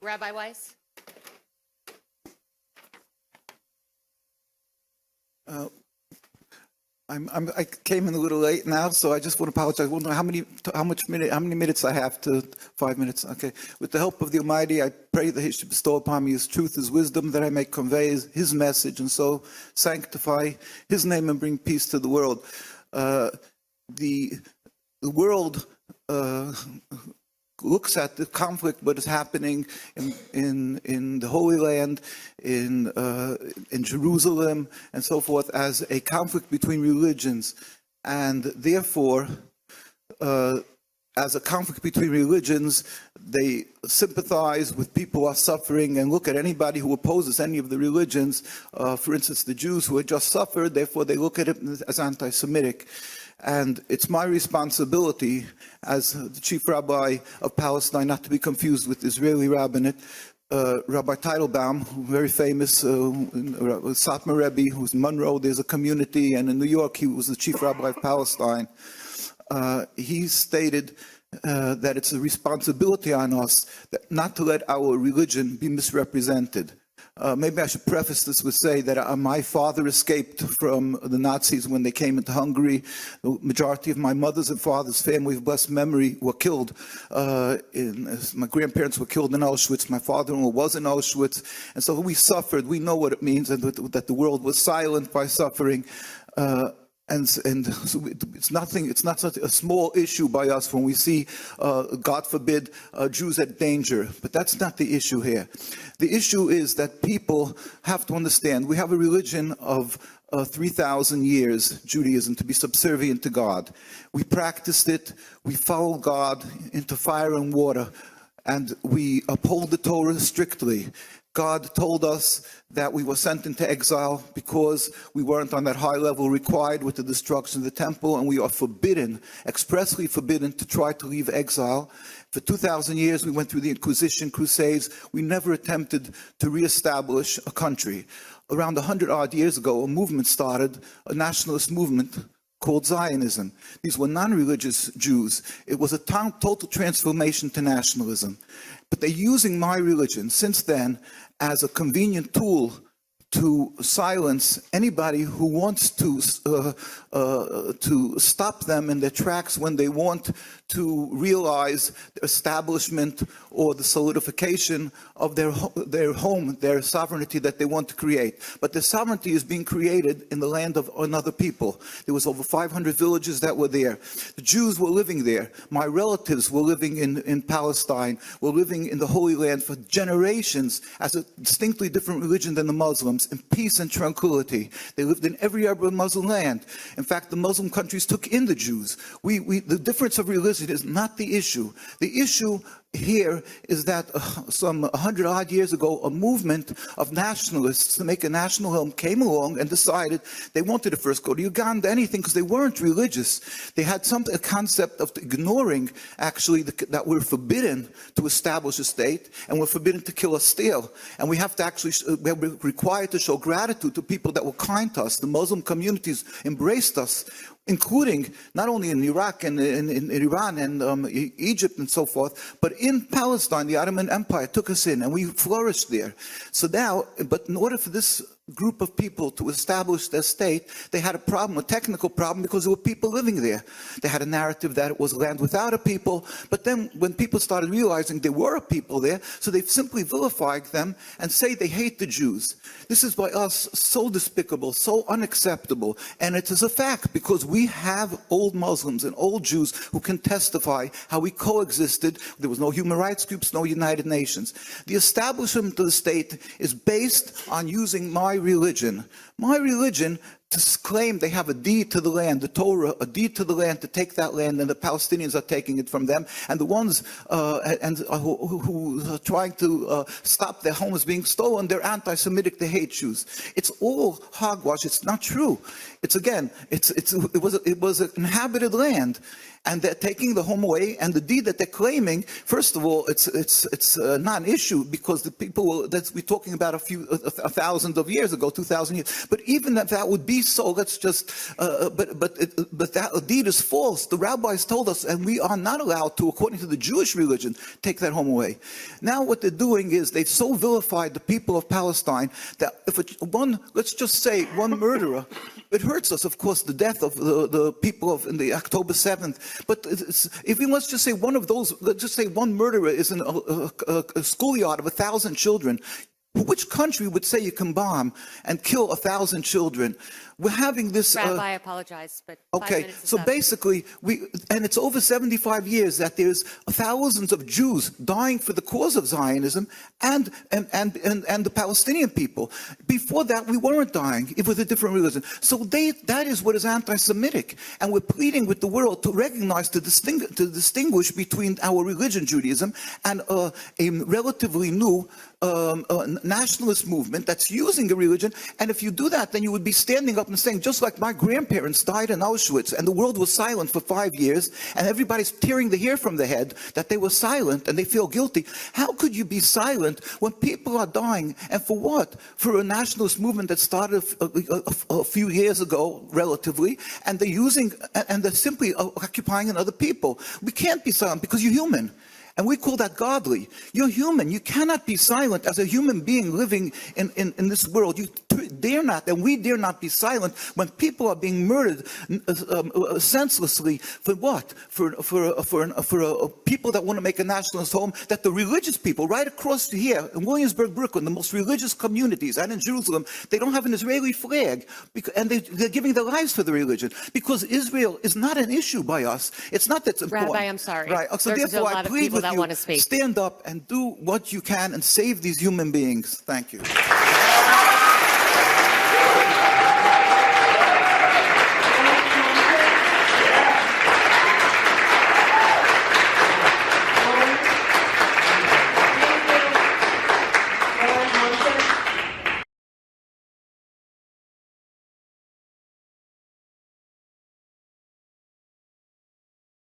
Rabbi Weiss. I came in a little late now, so I just want to apologize. I wonder how many minutes I have to 5 minutes. Okay. With the help of the Almighty, I pray that He should bestow upon me His truth, His wisdom, that I may convey His message, and so sanctify His name and bring peace to the world. The world looks at the conflict, what is happening in the Holy Land, in Jerusalem, and so forth, as a conflict between religions, and therefore, as a conflict between religions, they sympathize with people who are suffering and look at anybody who opposes any of the religions. For instance, the Jews who had just suffered, therefore they look at it as anti-Semitic. And it's my responsibility as the chief rabbi of Palestine not to be confused with Israeli rabbinate. Rabbi Teitelbaum, very famous, Satmar Rabbi, who's in Monroe, there's a community, and in New York he was the chief rabbi of Palestine. He stated that it's a responsibility on us not to let our religion be misrepresented. Maybe I should preface this with say that my father escaped from the Nazis when they came into Hungary. The majority of my mother's and father's family of blessed memory were killed. My grandparents were killed in Auschwitz. My father-in-law was in Auschwitz. And so we suffered. We know what it means, and that the world was silent by suffering. And so it's not such a small issue by us when we see, God forbid, Jews at danger. But that's not the issue here. The issue is that people have to understand we have a religion of 3,000 years, Judaism, to be subservient to God. We practiced it, we followed God into fire and water, and we uphold the Torah strictly. God told us that we were sent into exile because we weren't on that high level required with the destruction of the temple, and we are forbidden, expressly forbidden, to try to leave exile. For 2,000 years, we went through the Inquisition, Crusades. We never attempted to reestablish a country. Around 100-odd years ago, a movement started, a nationalist movement called Zionism. These were non-religious Jews. It was a total transformation to nationalism. But they're using my religion since then as a convenient tool to silence anybody who wants to stop them in their tracks when they want to realize the establishment or the solidification of their home, their sovereignty that they want to create. But the sovereignty is being created in the land of another people. There was over 500 villages that were there. The Jews were living there. My relatives were living in Palestine, were living in the Holy Land for generations as a distinctly different religion than the Muslims, in peace and tranquility. They lived in every other Muslim land. In fact, the Muslim countries took in the Jews. The difference of religion is not the issue. The issue here is that some 100-odd years ago, a movement of nationalists to make a national home came along and decided they wanted to first go to Uganda, anything, because they weren't religious. They had a concept of ignoring, actually, that we're forbidden to establish a state, and we're forbidden to kill or steal. And we have to actually, we're required to show gratitude to people that were kind to us. The Muslim communities embraced us, including not only in Iraq and in Iran and Egypt and so forth, but in Palestine. The Ottoman Empire took us in, and we flourished there. So now, but in order for this group of people to establish their state, they had a problem, a technical problem, because there were people living there. They had a narrative that it was land without a people, but then when people started realizing there were a people there, so they simply vilified them and say they hate the Jews. This is by us so despicable, so unacceptable, and it is a fact, because we have old Muslims and old Jews who can testify how we coexisted. There was no human rights groups, no United Nations. The establishment of the state is based on using my religion to claim they have a deed to the land, the Torah, a deed to the land, to take that land, and the Palestinians are taking it from them, and the ones who are trying to stop their homes being stolen, they're anti-Semitic, they hate Jews. It's all hogwash. It's not true. It's again, it was an inhabited land, and they're taking the home away, and the deed that they're claiming, first of all, it's not an issue, because the people that we're talking about a thousand of years ago, 2,000 years, but even that would be be so. Let's just, but that deed is false. The rabbis told us, and we are not allowed to, according to the Jewish religion, take that home away. Now what they're doing is they've so vilified the people of Palestine that if let's just say one murderer, it hurts us, of course, the death of the people of in the October 7th. But if we let's just say one of those, let's just say one murderer is in a schoolyard of 1,000 children. Which country would say you can bomb and kill 1,000 children? We're having this. Rabbi, I apologize, but okay. So basically, and it's over 75 years that there's thousands of Jews dying for the cause of Zionism and the Palestinian people. Before that, we weren't dying. It was a different religion. So that is what is anti-Semitic, and we're pleading with the world to recognize, to distinguish between our religion, Judaism, and a relatively new nationalist movement that's using a religion. And if you do that, then you would be standing up and saying, just like my grandparents died in Auschwitz and the world was silent for 5 years and everybody's tearing the hair from their head that they were silent and they feel guilty. How could you be silent when people are dying? And for what? For a nationalist movement that started a few years ago, relatively, and they're simply occupying other people. We can't be silent because you're human. And we call that godly. You're human. You cannot be silent as a human being living in this world. You dare not, and we dare not be silent when people are being murdered senselessly. For what? For people that want to make a nationalist home, that the religious people right across here in Williamsburg, Brooklyn, the most religious communities, and in Jerusalem, they don't have an Israeli flag, and they're giving their lives for the religion. Because Israel is not an issue by us. It's not that's important. Rabbi, I'm sorry. Right. So There's therefore, a lot I of plead people with that you, want to speak. stand up and do what you can and save these human beings. Thank you.